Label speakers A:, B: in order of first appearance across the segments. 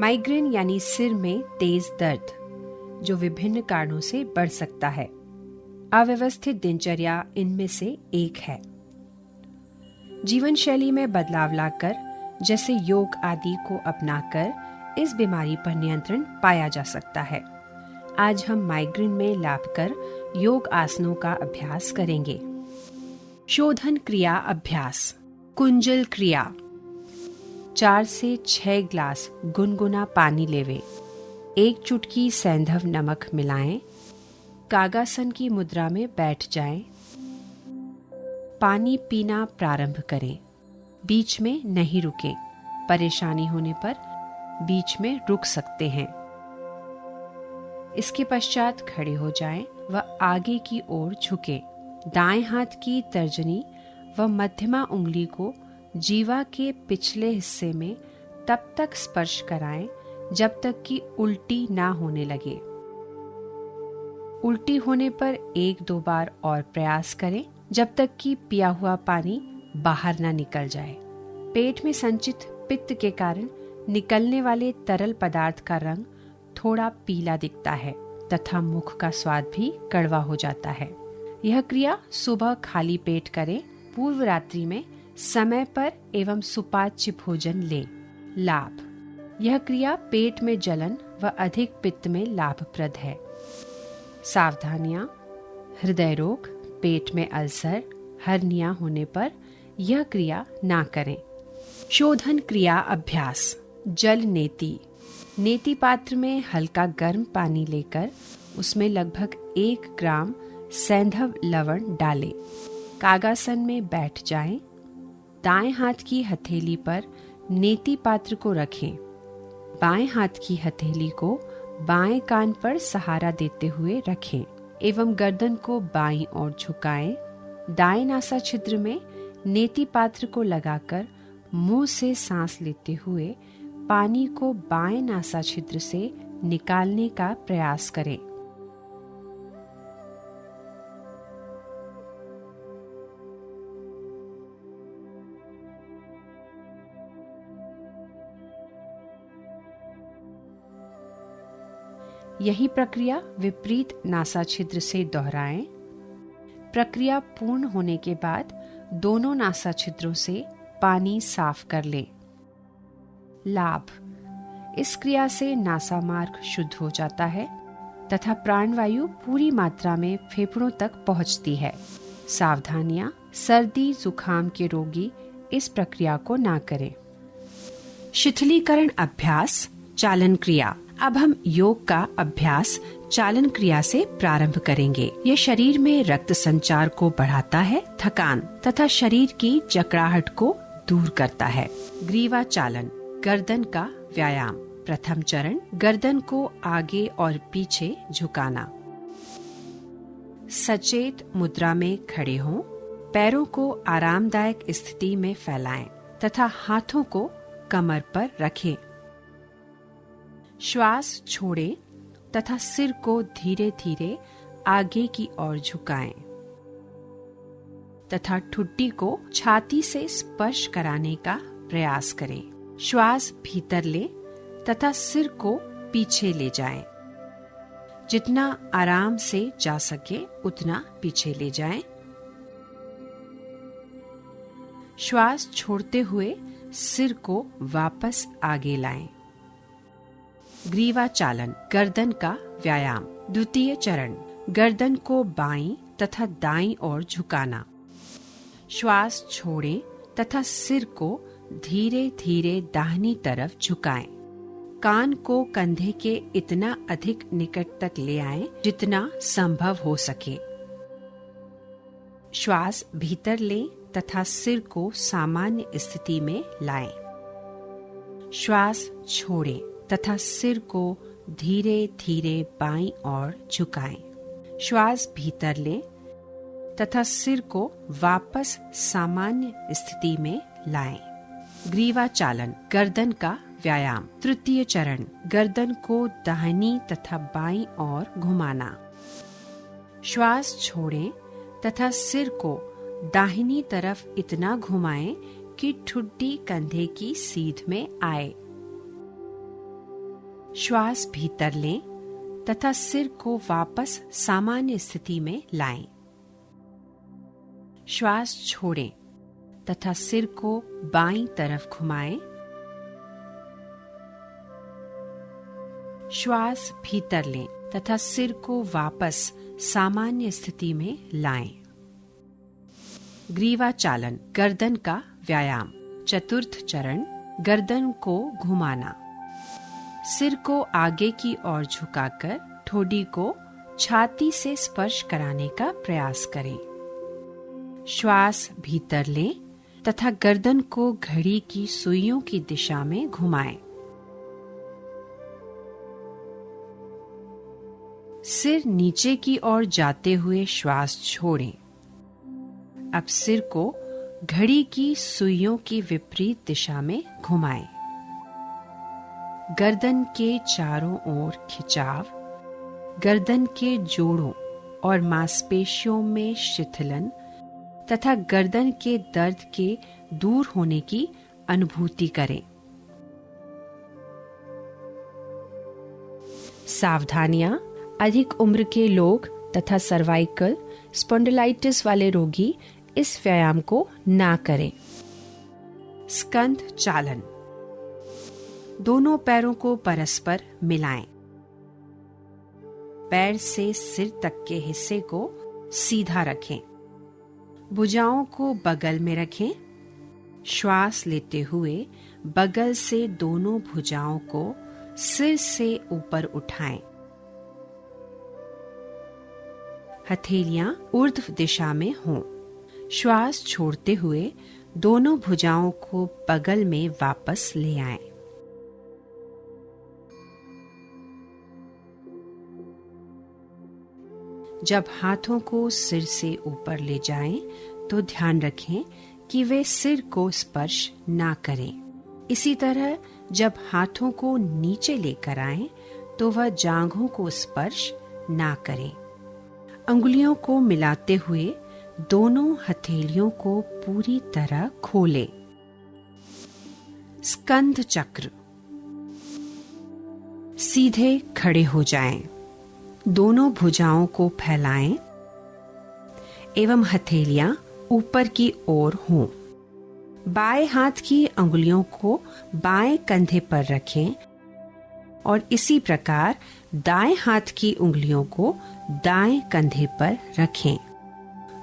A: Migraine यानी सिर में तेज दर्द, जो विभिन्न कारणों से बढ़ सकता है। अव्यवस्थित दिनचर्या इनमें से एक है। जीवन शैली में बदलाव लाकर, जैसे योग आदि को अपनाकर, इस बीमारी पर नियंत्रण पाया जा सकता है। आज हम माइग्रेन में लाभकर योग आसनों का अभ्यास करेंगे। शोधन क्रिया अभ्यास। कुंजल क्रिया। 4 से 6 ग्लास गुनगुना पानी लेवें। 1 चुटकी सैंधव नमक मिलाएं। कागासन की मुद्रा में बैठ जाएं। पानी पीना प्रारंभ करें। बीच में नहीं रुकें। परेशानी होने पर बीच में रुक सकते हैं। इसके पश्चात खड़े हो जाएं व आगे की ओर झुकें। दाएं हाथ की तर्जनी व मध्यमा उंगली को जीवा के पिछले हिस्से में तब तक स्पर्श कराएं जब तक कि उल्टी ना होने लगे। उल्टी होने पर 1-2 बार और प्रयास करें जब तक कि पिया हुआ पानी बाहर ना निकल जाए। पेट में संचित पित्त के कारण निकलने वाले तरल पदार्थ का रंग थोड़ा पीला दिखता है तथा मुख का स्वाद भी कड़वा हो जाता है। यह क्रिया सुबह खाली पेट करें। पूर्व रात्रि में समय पर एवं सुपाच्य भोजन लें। लाभ। यह क्रिया पेट में जलन व अधिक पित्त में लाभप्रद है। सावधानियां। हृदय रोग, पेट में अल्सर, हर्निया होने पर यह क्रिया ना करें। शोधन क्रिया अभ्यास। जल नेति। नेति पात्र में हल्का गर्म पानी लेकर उसमें लगभग 1 ग्राम सैंधव लवण डालें। कागासन में बैठ जाएं। दाएं हाथ की हथेली पर नेति पात्र को रखें। बाएं हाथ की हथेली को बाएं कान पर सहारा देते हुए रखें एवं गर्दन को बाईं ओर झुकाएं। दाएं नासा छिद्र में नेति पात्र को लगाकर मुंह से सांस लेते हुए पानी को बाएं नासा छिद्र से निकालने का प्रयास करें। यही प्रक्रिया विपरीत नासा छिद्र से दोहराएं। प्रक्रिया पूर्ण होने के बाद दोनों नासा छिद्रों से पानी साफ कर लें। लाभ। इस क्रिया से नासा मार्ग शुद्ध हो जाता है तथा प्राणवायु पूरी मात्रा में फेफड़ों तक पहुंचती है। सावधानियां। सर्दी जुकाम के रोगी इस प्रक्रिया को ना करें। शिथिलीकरण अभ्यास। चालन क्रिया। अब हम योग का अभ्यास चालन क्रिया से प्रारंभ करेंगे। यह शरीर में रक्त संचार को बढ़ाता है, थकान तथा शरीर की जकड़ाहट को दूर करता है। ग्रीवा चालन। गर्दन का व्यायाम। प्रथम चरण, गर्दन को आगे और पीछे झुकाना। सचेत मुद्रा में खड़े हों। पैरों को आरामदायक स्थिति में फैलाएं तथा हाथों को कमर पर रखें। श्वास छोड़ें तथा सिर को धीरे धीरे आगे की ओर झुकाएं तथा ठुड्डी को छाती से स्पर्श कराने का प्रयास करें। श्वास भीतर लें तथा सिर को पीछे ले जाएं। जितना आराम से जा सके उतना पीछे ले जाएं। श्वास छोड़ते हुए सिर को वापस आगे लाएं। ग्रीवा चालन। गर्दन का व्यायाम। द्वितीय चरण, गर्दन को बाईं तथा दाईं ओर झुकाना। श्वास छोड़ें तथा सिर को धीरे धीरे दाहिनी तरफ झुकाएं। कान को कंधे के इतना अधिक निकट तक ले आएं जितना संभव हो सके। श्वास भीतर लें तथा सिर को सामान्य स्थिति में लाएं। श्वास छोड़ें तथा सिर को धीरे धीरे बाईं ओर झुकाएं। श्वास भीतर लें तथा सिर को वापस सामान्य स्थिति में लाएं। ग्रीवा चालन। गर्दन का व्यायाम। तृतीय चरण, गर्दन को दाहिनी तथा बाईं ओर घुमाना। श्वास छोड़ें तथा सिर को दाहिनी तरफ इतना घुमाएं कि ठुड्डी कंधे की सीध में आए। श्वास भीतर लें तथा सिर को वापस सामान्य स्थिति में लाएं। श्वास छोड़ें तथा सिर को बाईं तरफ घुमाएं। श्वास भीतर लें तथा सिर को वापस सामान्य स्थिति में लाएं। ग्रीवा चालन, गर्दन का व्यायाम। चतुर्थ चरण, गर्दन को घुमाना। सिर को आगे की ओर झुकाकर ठोड़ी को छाती से स्पर्श कराने का प्रयास करें। श्वास भीतर लें तथा गर्दन को घड़ी की सुइयों की दिशा में घुमाएं। सिर नीचे की ओर जाते हुए श्वास छोड़ें। अब सिर को घड़ी की सुइयों की विपरीत दिशा में घुमाएं। गर्दन के चारों ओर खिंचाव, गर्दन के जोड़ों और मांसपेशियों में शिथिलन तथा गर्दन के दर्द के दूर होने की अनुभूति करें। सावधानियां: अधिक उम्र के लोग तथा सर्वाइकल स्पॉन्डिलाइटिस वाले रोगी इस व्यायाम को ना करें। स्कंध चालन, दोनों पैरों को परस्पर मिलाएं। पैर से सिर तक के हिस्से को सीधा रखें। भुजाओं को बगल में रखें। श्वास लेते हुए बगल से दोनों भुजाओं को सिर से ऊपर उठाएं। हथेलियां ऊर्ध्व दिशा में हों। श्वास छोड़ते हुए दोनों भुजाओं को बगल में वापस ले आएं। जब हाथों को सिर से ऊपर ले जाएं, तो ध्यान रखें कि वे सिर को स्पर्श ना करें। इसी तरह जब हाथों को नीचे लेकर आएं, तो वह जांघों को स्पर्श ना करें। अंगुलियों को मिलाते हुए दोनों हथेलियों को पूरी तरह खोलें। स्कंध चक्र, सीधे खड़े हो जाएं। दोनों भुजाओं को फैलाएं एवं हथेलियां ऊपर की ओर हों। बाएं हाथ की अंगुलियों को बाएं कंधे पर रखें और इसी प्रकार दाएं हाथ की उंगलियों को दाएं कंधे पर रखें।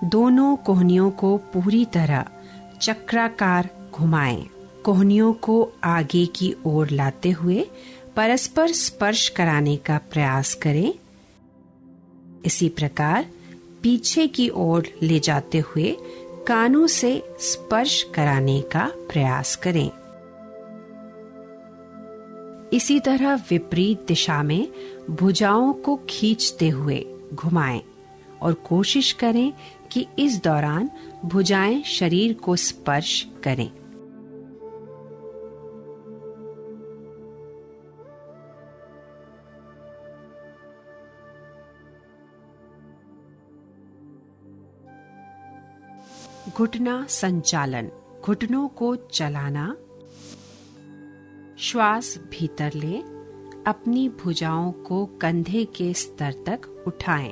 A: दोनों कोहनियों को पूरी तरह चक्राकार घुमाएं। कोहनियों को आगे की ओर लाते हुए परस्पर स्पर्श कराने का प्रयास करें। इसी प्रकार पीछे की ओर ले जाते हुए कानों से स्पर्श कराने का प्रयास करें। इसी तरह विपरीत दिशा में भुजाओं को खींचते हुए घुमाएं और कोशिश करें कि इस दौरान भुजाएं शरीर को स्पर्श करें। घुटना संचालन, घुटनों को चलाना। श्वास भीतर लें। अपनी भुजाओं को कंधे के स्तर तक उठाएं।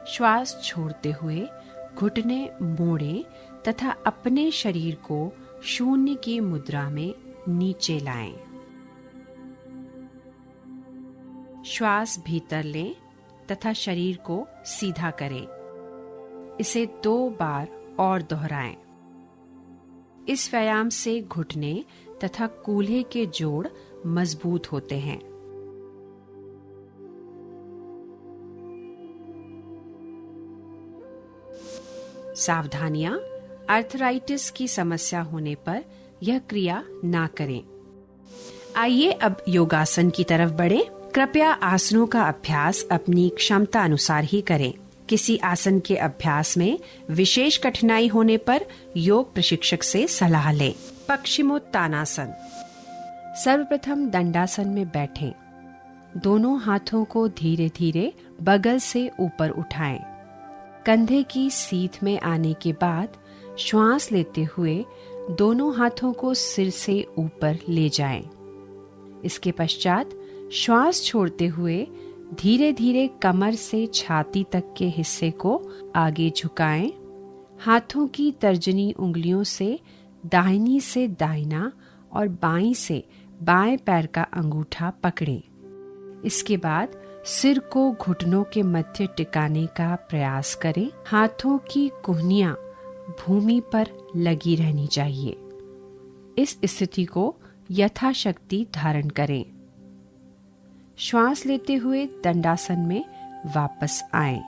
A: श्वास छोड़ते हुए घुटने मोड़ें तथा अपने शरीर को शून्य की मुद्रा में नीचे लाएं। श्वास भीतर लें तथा शरीर को सीधा करें। इसे 2 बार और दोहराएं। इस व्यायाम से घुटने तथा कूल्हे के जोड़ मजबूत होते हैं। सावधानियां: आर्थराइटिस की समस्या होने पर यह क्रिया ना करें। आइए अब योगासन की तरफ बढ़ें। कृपया आसनों का अभ्यास अपनी क्षमता अनुसार ही करें। किसी आसन के अभ्यास में विशेष कठिनाई होने पर योग प्रशिक्षक से सलाह लें। पश्चिमोत्तानासन। सर्वप्रथम दंडासन में बैठें। दोनों हाथों को धीरे धीरे बगल से ऊपर उठाएं। कंधे की सीध में आने के बाद श्वास लेते हुए दोनों हाथों को सिर से ऊपर ले जाएं। इसके पश्चात श्वास छोड़ते हुए धीरे धीरे कमर से छाती तक के हिस्से को आगे झुकाएं। हाथों की तर्जनी उंगलियों से दाहिनी से दाहिना और बाईं से बाएं पैर का अंगूठा पकड़ें। इसके बाद सिर को घुटनों के मध्य टिकाने का प्रयास करें। हाथों की कुहनियां भूमि पर लगी रहनी चाहिए। इस स्थिति को यथाशक्ति धारण करें। श्वास लेते हुए दंडासन में वापस आएं।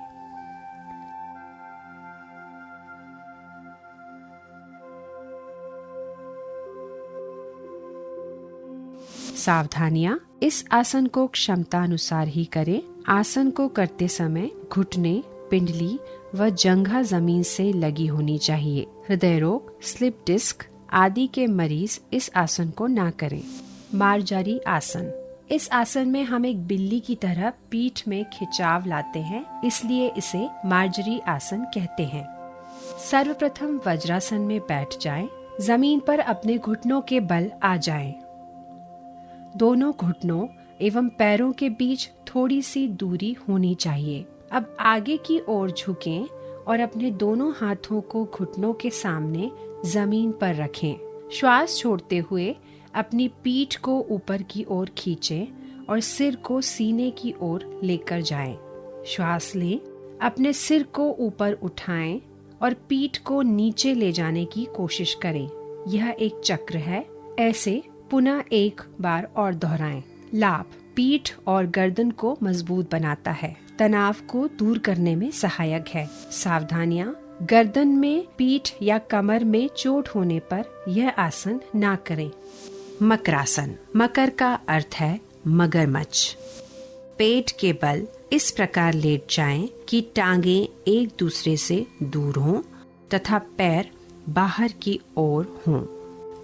A: सावधानियां, इस आसन को क्षमता अनुसार ही करें। आसन को करते समय घुटने, पिंडली व जंघा जमीन से लगी होनी चाहिए। हृदय रोग, स्लिप डिस्क आदि के मरीज इस आसन को ना करें। मार्जारी आसन, इस आसन में हम एक बिल्ली की तरह पीठ में खिंचाव लाते हैं, इसलिए इसे मार्जरी आसन कहते हैं। सर्वप्रथम वज्रासन में बैठ जाएं। जमीन पर अपने घुटनों के बल आ जाएं। दोनों घुटनों एवं पैरों के बीच थोड़ी सी दूरी होनी चाहिए। अब आगे की ओर झुकें और अपने दोनों हाथों को घुटनों के सामने जमीन पर रखें। श्वास छोड़ते हुए अपनी पीठ को ऊपर की ओर खींचें और सिर को सीने की ओर लेकर जाएं। श्वास लें, अपने सिर को ऊपर उठाएं और पीठ को नीचे ले जाने की कोशिश करें। यह एक चक्र है। ऐसे पुनः एक बार और दोहराएं। लाभ, पीठ और गर्दन को मजबूत बनाता है, तनाव को दूर करने में सहायक है। सावधानियां, गर्दन में, पीठ या कमर में चोट होने पर यह आसन ना करें। मकरासन, मकर का अर्थ है मगरमच्छ। पेट के बल इस प्रकार लेट जाएं कि टांगें एक दूसरे से दूर हों तथा पैर बाहर की ओर हों।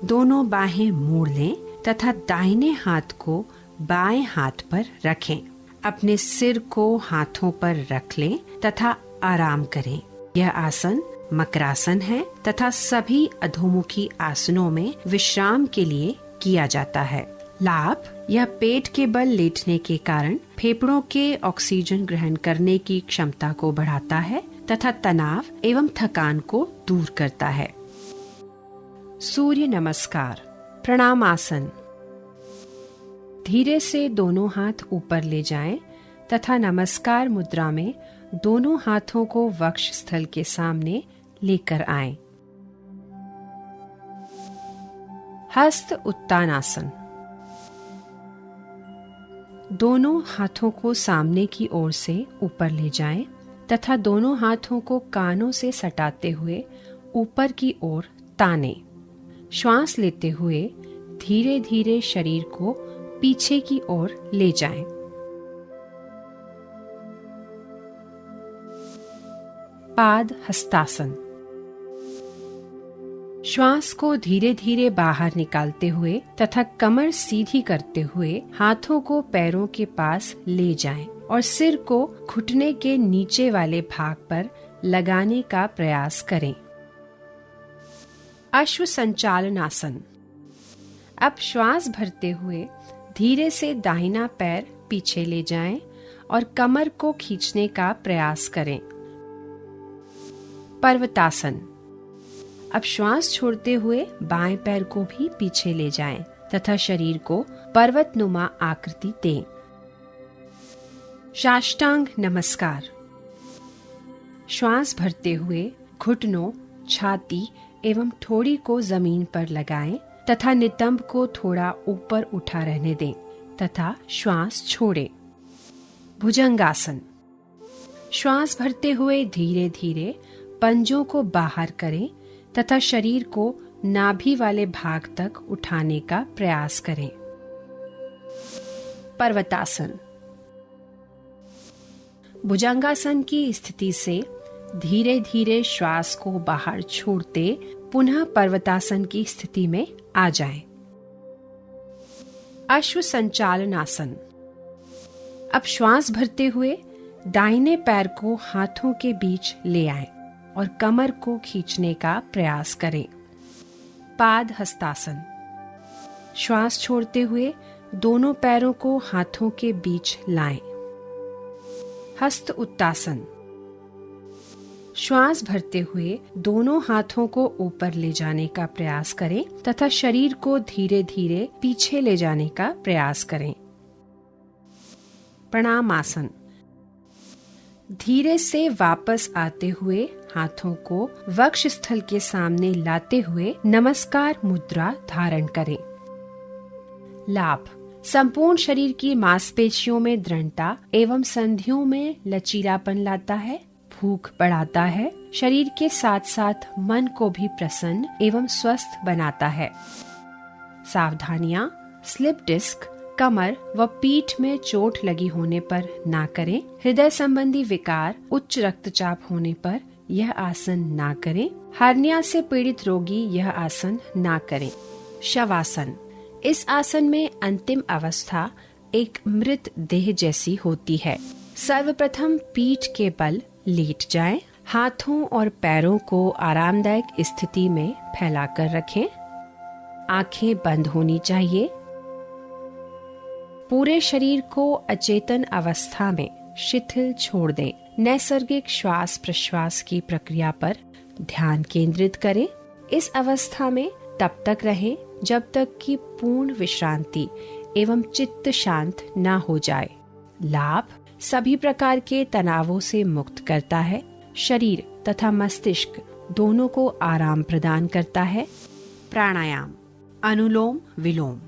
A: दोनों बाहें मोड़ लें तथा दाहिने हाथ को बाएं हाथ पर रखें। अपने सिर को हाथों पर रख लें तथा आराम करें। यह आसन मकरासन है तथा सभी अधोमुखी आसनों में विश्राम के लिए किया जाता है। लाभ, यह पेट के बल लेटने के कारण फेफड़ों के ऑक्सीजन ग्रहण करने की क्षमता को बढ़ाता है तथा तनाव एवं थकान को दूर करता है। सूर्य नमस्कार, प्रणाम आसन। धीरे से दोनों हाथ ऊपर ले जाएं तथा नमस्कार मुद्रा में दोनों हाथों को वक्ष स्थल के सामने लेकर आएं। हस्त उत्तानासन, दोनों हाथों को सामने की ओर से ऊपर ले जाएं तथा दोनों हाथों को कानों से सटाते हुए ऊपर की ओर तानें। श्वास लेते हुए धीरे धीरे शरीर को पीछे की ओर ले जाएं। पाद हस्तासन, श्वास को धीरे धीरे बाहर निकालते हुए तथा कमर सीधी करते हुए हाथों को पैरों के पास ले जाएं और सिर को घुटने के नीचे वाले भाग पर लगाने का प्रयास करें। अश्व संचालन आसन, अब श्वास भरते हुए धीरे से दाहिना पैर पीछे ले जाएं और कमर को खींचने का प्रयास करें। पर्वतासन, अब श्वास छोड़ते हुए बाएं पैर को भी पीछे ले जाएं तथा शरीर को पर्वतनुमा आकृति दें। साष्टांग नमस्कार, श्वास भरते हुए घुटनों, छाती एवं ठोड़ी को जमीन पर लगाएं तथा नितंब को थोड़ा ऊपर उठा रहने दें तथा श्वास छोड़ें। भुजंगासन, श्वास भरते हुए धीरे धीरे पंजों को बाहर करें तथा शरीर को नाभि वाले भाग तक उठाने का प्रयास करें। पर्वतासन, भुजंगासन की स्थिति से धीरे धीरे श्वास को बाहर छोड़ते पुनः पर्वतासन की स्थिति में आ जाएं। अश्व संचालन आसन, अब श्वास भरते हुए दाहिने पैर को हाथों के बीच ले आएं और कमर को खींचने का प्रयास करें। पाद हस्तासन, श्वास छोड़ते हुए दोनों पैरों को हाथों के बीच लाएं। हस्त उत्तासन। श्वास भरते हुए दोनों हाथों को ऊपर ले जाने का प्रयास करें तथा शरीर को धीरे धीरे पीछे ले जाने का प्रयास करें। प्रणाम आसन। धीरे से वापस आते हुए हाथों को वक्ष स्थल के सामने लाते हुए नमस्कार मुद्रा धारण करें। लाभ। संपूर्ण शरीर की मांसपेशियों में दृढ़ता एवं संधियों में लचीलापन लाता है, भूख बढ़ाता है, शरीर के साथ साथ मन को भी प्रसन्न एवं स्वस्थ बनाता है। सावधानियां। स्लिप डिस्क, कमर व पीठ में चोट लगी होने पर ना करें। हृदय संबंधी विकार, उच्च रक्तचाप होने पर यह आसन ना करें। हर्निया से पीड़ित रोगी यह आसन ना करें। शवासन। इस आसन में अंतिम अवस्था एक मृत देह जैसी होती है। सर्वप्रथम पीठ के बल लेट जाएं, हाथों और पैरों को आरामदायक स्थिति में फैलाकर रखें। आंखें बंद होनी चाहिए। पूरे शरीर को अचेतन अवस्था में शिथिल छोड़ दें। नैसर्गिक श्वास प्रश्वास की प्रक्रिया पर ध्यान केंद्रित करें। इस अवस्था में तब तक रहें जब तक कि पूर्ण विश्रांति एवं चित्त शांत न हो जाए। लाभ। सभी प्रकार के तनावों से मुक्त करता है, शरीर तथा मस्तिष्क दोनों को आराम प्रदान करता है। प्राणायाम। अनुलोम विलोम।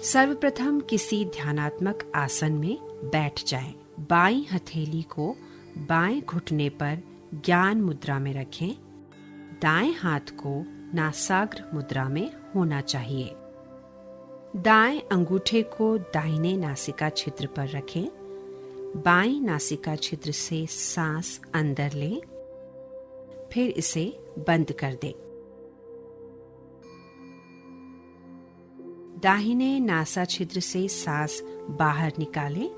A: सर्वप्रथम किसी ध्यानात्मक आसन में बैठ जाएं। बाईं हथेली को बाएं घुटने पर ज्ञान मुद्रा में रखें। दाएं हाथ को नासाग्र मुद्रा में होना चाहिए। दाएं अंगूठे को दाहिने नासिका छिद्र पर रखें। बाईं नासिका छिद्र से सांस अंदर लें, फिर इसे बंद कर दें। दाहिने नासा छिद्र से सांस बाहर निकालें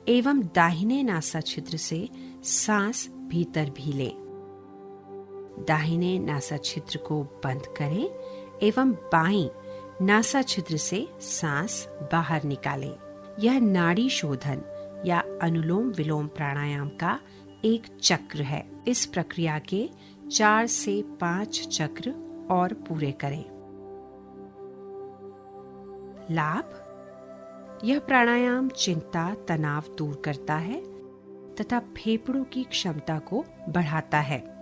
A: एवं दाहिने नासा छिद्र से सांस भीतर भी लें। दाहिने नासा छिद्र को बंद करें एवं बाईं नासा छिद्र से सांस बाहर निकालें। यह नाड़ी शोधन या अनुलोम विलोम प्राणायाम का एक चक्र है। इस प्रक्रिया के 4 से 5 चक्र और पूरे करें। लाभ। यह प्राणायाम चिंता तनाव दूर करता है तथा फेफड़ों की क्षमता को बढ़ाता है।